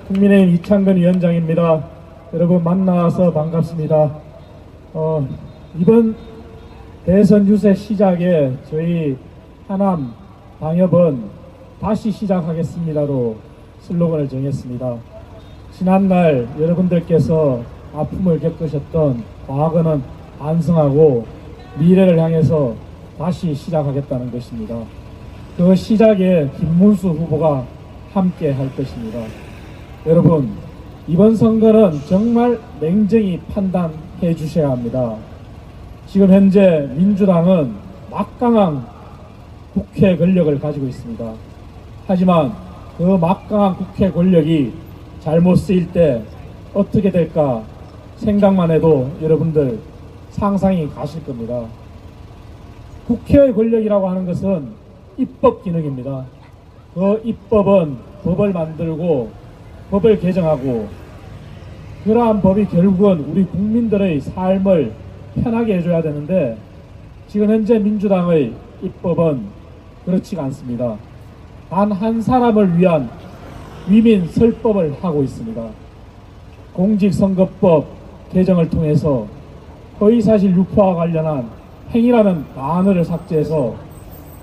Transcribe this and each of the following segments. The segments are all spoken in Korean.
국민의힘 이창근 위원장입니다. 여러분 만나서 반갑습니다. 이번 대선 유세 시작에 저희 하남 당협은 다시 시작하겠습니다로 슬로건을 정했습니다. 지난날 여러분들께서 아픔을 겪으셨던 과거는 반성하고 미래를 향해서 다시 시작하겠다는 것입니다. 그 시작에 김문수 후보가 함께 할 것입니다. 여러분, 이번 선거는 정말 냉정히 판단해 주셔야 합니다. 지금 현재 민주당은 막강한 국회 권력을 가지고 있습니다. 하지만 그 막강한 국회 권력이 잘못 쓰일 때 어떻게 될까 생각만 해도 여러분들 상상이 가실 겁니다. 국회의 권력이라고 하는 것은 입법 기능입니다. 그 입법은 법을 만들고 법을 개정하고 그러한 법이 결국은 우리 국민들의 삶을 편하게 해줘야 되는데 지금 현재 민주당의 입법은 그렇지가 않습니다. 단 한 사람을 위한 위민 설법을 하고 있습니다. 공직선거법 개정을 통해서 허위사실 유포와 관련한 행위라는 단어를 삭제해서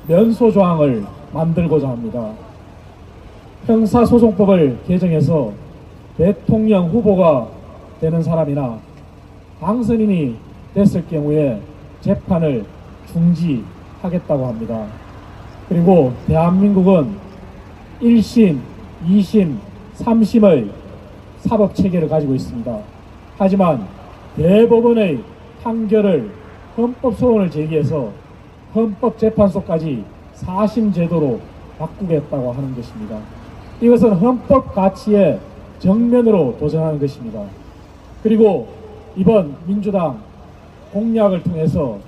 면소조항을 만들고자 합니다. 형사소송법을 개정해서 대통령 후보가 되는 사람이나 당선인이 됐을 경우에 재판을 중지하겠다고 합니다. 그리고 대한민국은 1심, 2심, 3심의 사법체계를 가지고 있습니다. 하지만 대법원의 판결을 헌법소원을 제기해서 헌법재판소까지 4심 제도로 바꾸겠다고 하는 것입니다. 이것은 헌법 가치에 정면으로 도전하는 것입니다. 그리고 이번 민주당 공약을 통해서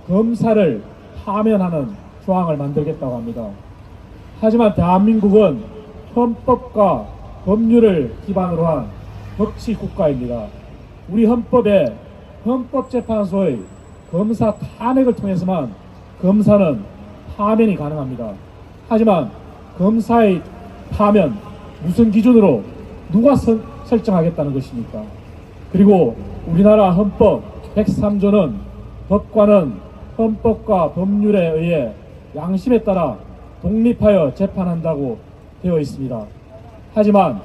검사를 파면하는 조항을 만들겠다고 합니다. 하지만 대한민국은 헌법과 법률을 기반으로 한 법치 국가입니다. 우리 헌법에 헌법재판소의 검사 탄핵을 통해서만 검사는 파면이 가능합니다. 하지만 검사의 파면 무슨 기준으로 누가 설정하겠다는 것입니까? 그리고 우리나라 헌법 103조는 법관은 헌법과 법률에 의해 양심에 따라 독립하여 재판한다고 되어 있습니다. 하지만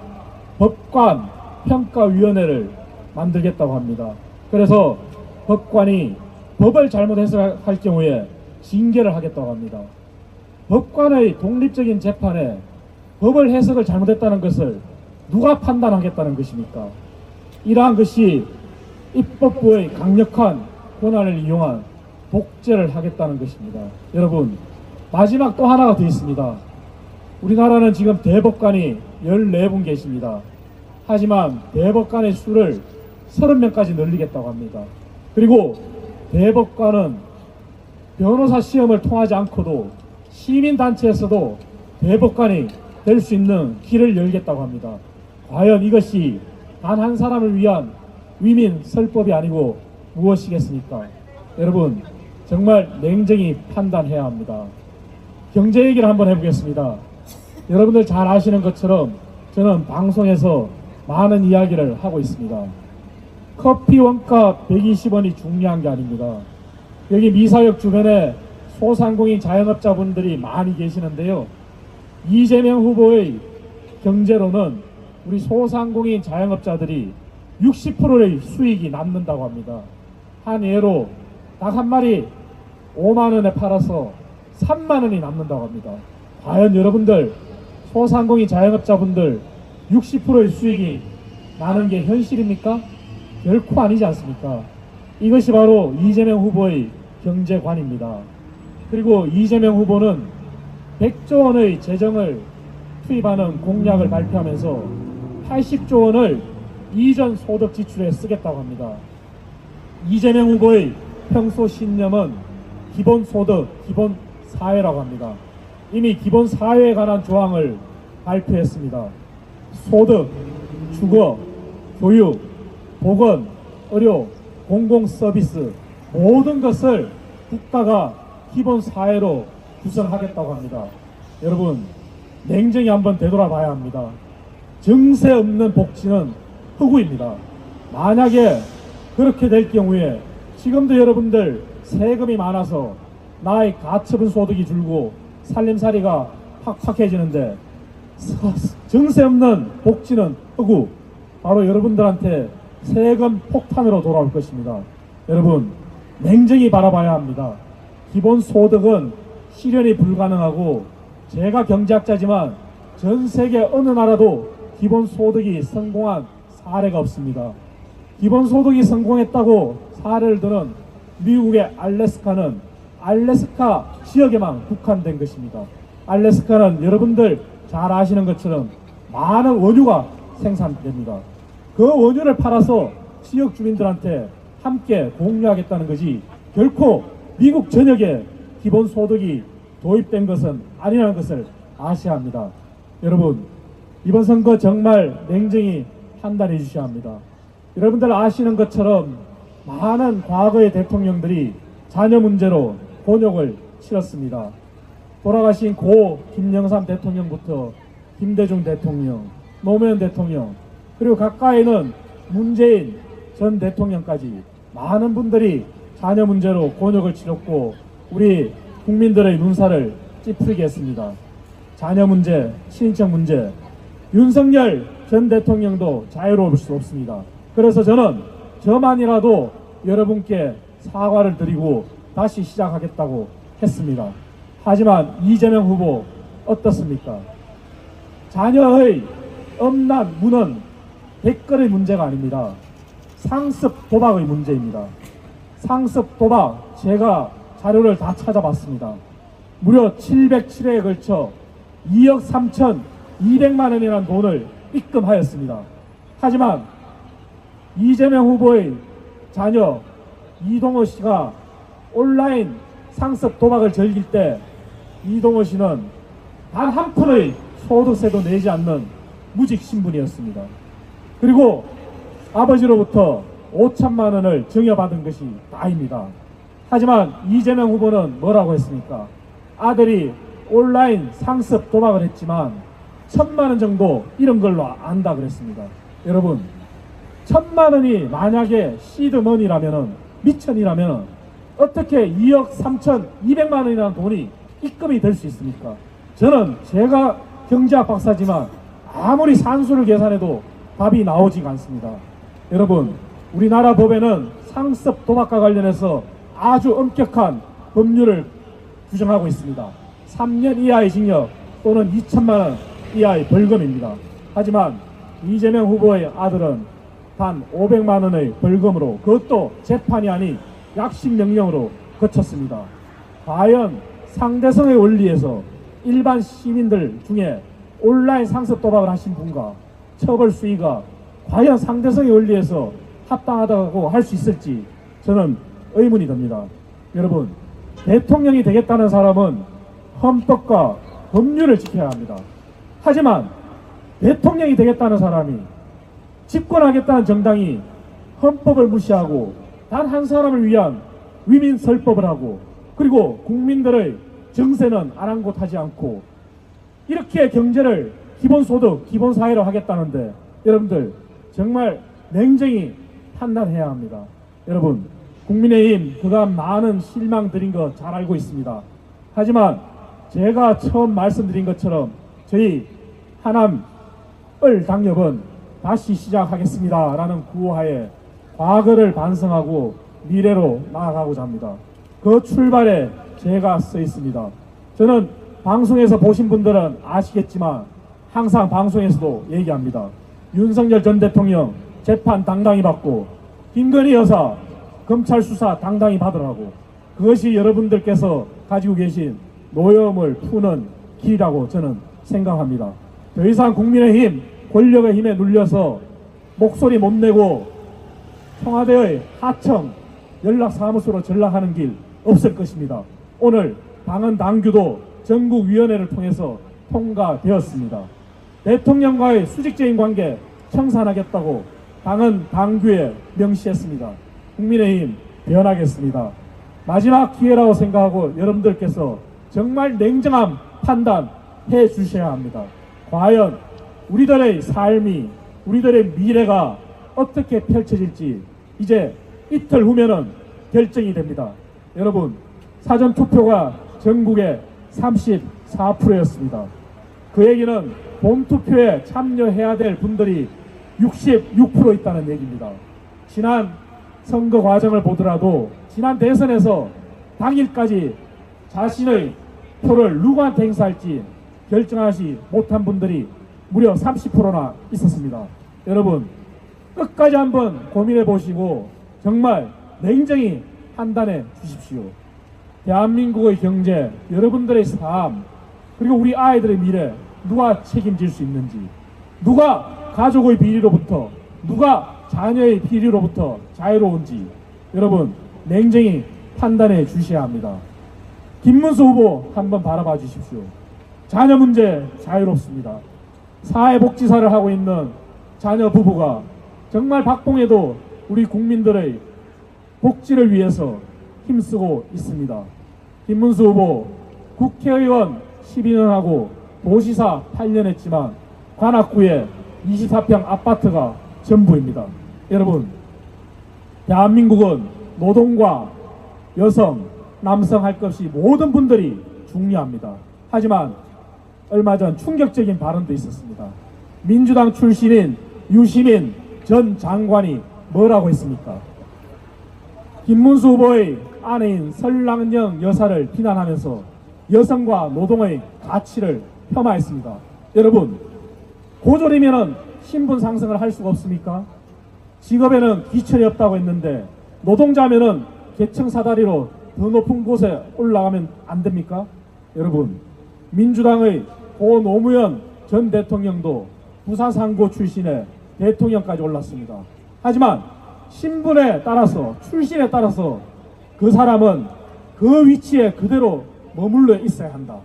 법관 평가위원회를 만들겠다고 합니다. 그래서 법관이 법을 잘못 해석할 경우에 징계를 하겠다고 합니다. 법관의 독립적인 재판에 법을 해석을 잘못했다는 것을 누가 판단하겠다는 것입니까? 이러한 것이 입법부의 강력한 권한을 이용한 독재를 하겠다는 것입니다. 여러분, 마지막 또 하나가 더 있습니다. 우리나라는 지금 대법관이 14분 계십니다. 하지만 대법관의 수를 30명까지 늘리겠다고 합니다. 그리고 대법관은 변호사 시험을 통하지 않고도 시민단체에서도 대법관이 될 수 있는 길을 열겠다고 합니다. 과연 이것이 단 한 사람을 위한 위민 설법이 아니고 무엇이겠습니까? 여러분, 정말 냉정히 판단해야 합니다. 경제 얘기를 한번 해보겠습니다. 여러분들 잘 아시는 것처럼 저는 방송에서 많은 이야기를 하고 있습니다. 커피 원가 120원이 중요한 게 아닙니다. 여기 미사역 주변에 소상공인 자영업자분들이 많이 계시는데요. 이재명 후보의 경제로는 우리 소상공인 자영업자들이 60%의 수익이 남는다고 합니다. 한 예로 닭 한 마리 5만원에 팔아서 3만원이 남는다고 합니다. 과연 여러분들 소상공인 자영업자분들 60%의 수익이 나는 게 현실입니까? 결코 아니지 않습니까? 이것이 바로 이재명 후보의 경제관입니다. 그리고 이재명 후보는 100조 원의 재정을 투입하는 공약을 발표하면서 80조 원을 이전 소득 지출에 쓰겠다고 합니다. 이재명 후보의 평소 신념은 기본소득, 기본사회라고 합니다. 이미 기본사회에 관한 조항을 발표했습니다. 소득, 주거, 교육, 보건, 의료, 공공서비스 모든 것을 국가가 기본사회로 구성하겠다고 합니다. 여러분, 냉정히 한번 되돌아봐야 합니다. 정세 없는 복지는 허구입니다. 만약에 그렇게 될 경우에 지금도 여러분들 세금이 많아서 나의 가처분 소득이 줄고 살림살이가 팍팍해지는데 정세 없는 복지는 허구, 바로 여러분들한테 세금 폭탄으로 돌아올 것입니다. 여러분, 냉정히 바라봐야 합니다. 기본소득은 실현이 불가능하고, 제가 경제학자지만 전 세계 어느 나라도 기본소득이 성공한 사례가 없습니다. 기본소득이 성공했다고 사례를 드는 미국의 알래스카는 알래스카 지역에만 국한된 것입니다. 알래스카는 여러분들 잘 아시는 것처럼 많은 원유가 생산됩니다. 그 원유를 팔아서 지역 주민들한테 함께 공유하겠다는 것이 결코 미국 전역에 기본소득이 도입된 것은 아니라는 것을 아셔야 합니다. 여러분, 이번 선거 정말 냉정히 판단해 주셔야 합니다. 여러분들 아시는 것처럼 많은 과거의 대통령들이 자녀 문제로 곤욕을 치렀습니다. 돌아가신 고 김영삼 대통령부터 김대중 대통령, 노무현 대통령, 그리고 가까이는 문재인 전 대통령까지 많은 분들이 자녀 문제로 곤욕을 치렀고 우리 국민들의 눈살을 찌푸리게 했습니다. 자녀 문제, 친인척 문제, 윤석열 전 대통령도 자유로울 수 없습니다. 그래서 저는 저만이라도 여러분께 사과를 드리고 다시 시작하겠다고 했습니다. 하지만 이재명 후보 어떻습니까? 자녀의 엄난 무는 댓글의 문제가 아닙니다. 상습 도박의 문제입니다. 상습 도박, 제가 자료를 다 찾아봤습니다. 무려 707회에 걸쳐 2억 3,200만 원이라는 돈을 입금하였습니다. 하지만 이재명 후보의 자녀 이동호 씨가 온라인 상습 도박을 즐길 때 이동호 씨는 단 한 푼의 소득세도 내지 않는 무직 신분이었습니다. 그리고 아버지로부터 5천만 원을 증여받은 것이 다입니다. 하지만 이재명 후보는 뭐라고 했습니까? 아들이 온라인 상습 도박을 했지만 1,000만 원 정도 이런 걸로 안다 그랬습니다. 여러분, 1,000만 원이 만약에 시드머니라면은 미천이라면 어떻게 2억 3,200만 원이라는 돈이 입금이 될 수 있습니까? 저는 제가 경제학 박사지만 아무리 산수를 계산해도 답이 나오지가 않습니다. 여러분, 우리나라 법에는 상습 도박과 관련해서 아주 엄격한 법률을 규정하고 있습니다. 3년 이하의 징역 또는 2천만 원 이하의 벌금입니다. 하지만 이재명 후보의 아들은 단 500만 원의 벌금으로, 그것도 재판이 아닌 약식 명령으로 거쳤습니다. 과연 상대성의 원리에서 일반 시민들 중에 온라인 상습 도박을 하신 분과 처벌 수위가 과연 상대성의 원리에서 합당하다고 할 수 있을지 저는 의문이 듭니다. 여러분, 대통령이 되겠다는 사람은 헌법과 법률을 지켜야 합니다. 하지만 대통령이 되겠다는 사람이, 집권하겠다는 정당이 헌법을 무시하고 단 한 사람을 위한 위민설법을 하고, 그리고 국민들의 정세는 아랑곳하지 않고 이렇게 경제를 기본소득, 기본사회로 하겠다는데 여러분들 정말 냉정히 판단해야 합니다. 여러분, 국민의힘 그간 많은 실망 드린 거 잘 알고 있습니다. 하지만 제가 처음 말씀드린 것처럼 저희 하남을 당협은 다시 시작하겠습니다 라는 구호하에 과거를 반성하고 미래로 나아가고자 합니다. 그 출발에 제가 서 있습니다. 저는 방송에서 보신 분들은 아시겠지만 항상 방송에서도 얘기합니다. 윤석열 전 대통령 재판 당당히 받고 김건희 여사 검찰 수사 당당히 받으라고, 그것이 여러분들께서 가지고 계신 노여움을 푸는 길이라고 저는 생각합니다. 더 이상 국민의힘 권력의 힘에 눌려서 목소리 못 내고 청와대의 하청 연락사무소로 전락하는 길 없을 것입니다. 오늘 당헌 당규도 전국위원회를 통해서 통과되었습니다. 대통령과의 수직적인 관계 청산하겠다고 당헌 당규에 명시했습니다. 국민의힘 변하겠습니다. 마지막 기회라고 생각하고 여러분들께서 정말 냉정한 판단해 주셔야 합니다. 과연 우리들의 삶이, 우리들의 미래가 어떻게 펼쳐질지 이제 이틀 후면은 결정이 됩니다. 여러분, 사전투표가 전국에 34%였습니다. 그 얘기는 본투표에 참여해야 될 분들이 66% 있다는 얘기입니다. 지난 선거 과정을 보더라도 지난 대선에서 당일까지 자신의 표를 누구한테 행사할지 결정하지 못한 분들이 무려 30%나 있었습니다. 여러분, 끝까지 한번 고민해 보시고 정말 냉정히 판단해 주십시오. 대한민국의 경제, 여러분들의 삶, 그리고 우리 아이들의 미래 누가 책임질 수 있는지, 누가 가족의 비리로부터, 누가 자녀의 비리로부터 자유로운지 여러분 냉정히 판단해 주셔야 합니다. 김문수 후보 한번 바라봐 주십시오. 자녀 문제 자유롭습니다. 사회복지사를 하고 있는 자녀 부부가 정말 박봉에도 우리 국민들의 복지를 위해서 힘쓰고 있습니다. 김문수 후보 국회의원 12년 하고 도지사 8년 했지만 관악구에 24평 아파트가 전부입니다. 여러분, 대한민국은 노동과 여성, 남성 할 것 없이 모든 분들이 중요합니다. 하지만 얼마 전 충격적인 발언도 있었습니다. 민주당 출신인 유시민 전 장관이 뭐라고 했습니까? 김문수 후보의 아내인 설랑영 여사를 비난하면서 여성과 노동의 가치를 폄하했습니다. 여러분, 고졸이면은 신분 상승을 할 수가 없습니까? 직업에는 기철이 없다고 했는데 노동자면은 계층 사다리로 더 높은 곳에 올라가면 안 됩니까? 여러분, 민주당의 고 노무현 전 대통령도 부사상고 출신의 대통령까지 올랐습니다. 하지만 신분에 따라서, 출신에 따라서 그 사람은 그 위치에 그대로 머물러 있어야 한다.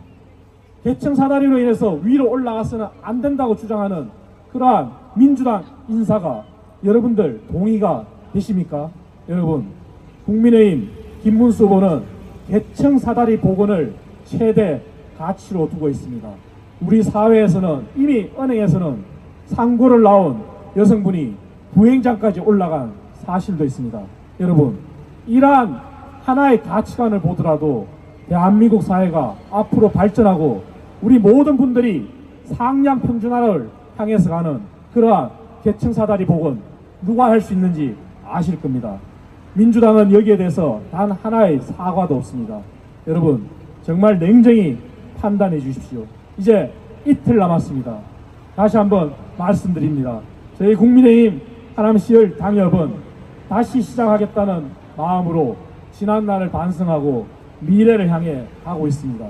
계층 사다리로 인해서 위로 올라가서는 안 된다고 주장하는 그러한 민주당 인사가 여러분들 동의가 되십니까? 여러분, 국민의힘 김문수 후보는 계층 사다리 복원을 최대 가치로 두고 있습니다. 우리 사회에서는 이미 은행에서는 상고를 나온 여성분이 부행장까지 올라간 사실도 있습니다. 여러분, 이러한 하나의 가치관을 보더라도 대한민국 사회가 앞으로 발전하고 우리 모든 분들이 상향 평준화를 향해서 가는 그러한 계층 사다리 복원 누가 할 수 있는지 아실 겁니다. 민주당은 여기에 대해서 단 하나의 사과도 없습니다. 여러분, 정말 냉정히 판단해 주십시오. 이제 이틀 남았습니다. 다시 한번 말씀드립니다. 저희 국민의힘 하남시의 당협은 다시 시작하겠다는 마음으로 지난날을 반성하고 미래를 향해 가고 있습니다.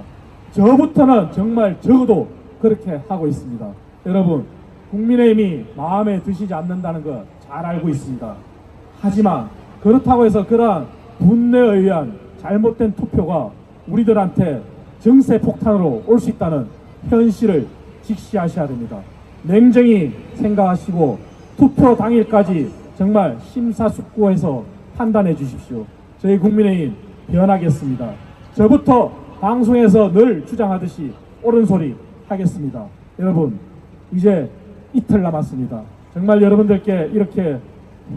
저부터는 정말 적어도 그렇게 하고 있습니다. 여러분, 국민의힘이 마음에 드시지 않는다는 거 잘 알고 있습니다. 하지만 그렇다고 해서 그러한 분내에 의한 잘못된 투표가 우리들한테 정세 폭탄으로 올 수 있다는 현실을 직시하셔야 됩니다. 냉정히 생각하시고 투표 당일까지 정말 심사숙고해서 판단해 주십시오. 저희 국민의힘 변하겠습니다. 저부터 방송에서 늘 주장하듯이 옳은 소리 하겠습니다. 여러분, 이제 이틀 남았습니다. 정말 여러분들께 이렇게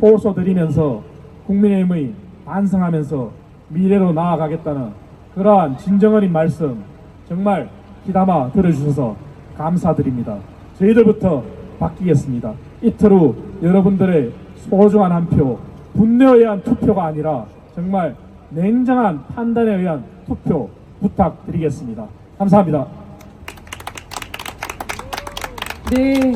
호소 드리면서 국민의힘의 반성하면서 미래로 나아가겠다는 그러한 진정 어린 말씀 정말 귀담아 들어주셔서 감사드립니다. 저희들부터 바뀌겠습니다. 이틀 후 여러분들의 소중한 한 표, 분노에 의한 투표가 아니라 정말 냉정한 판단에 의한 투표 부탁드리겠습니다. 감사합니다. 네.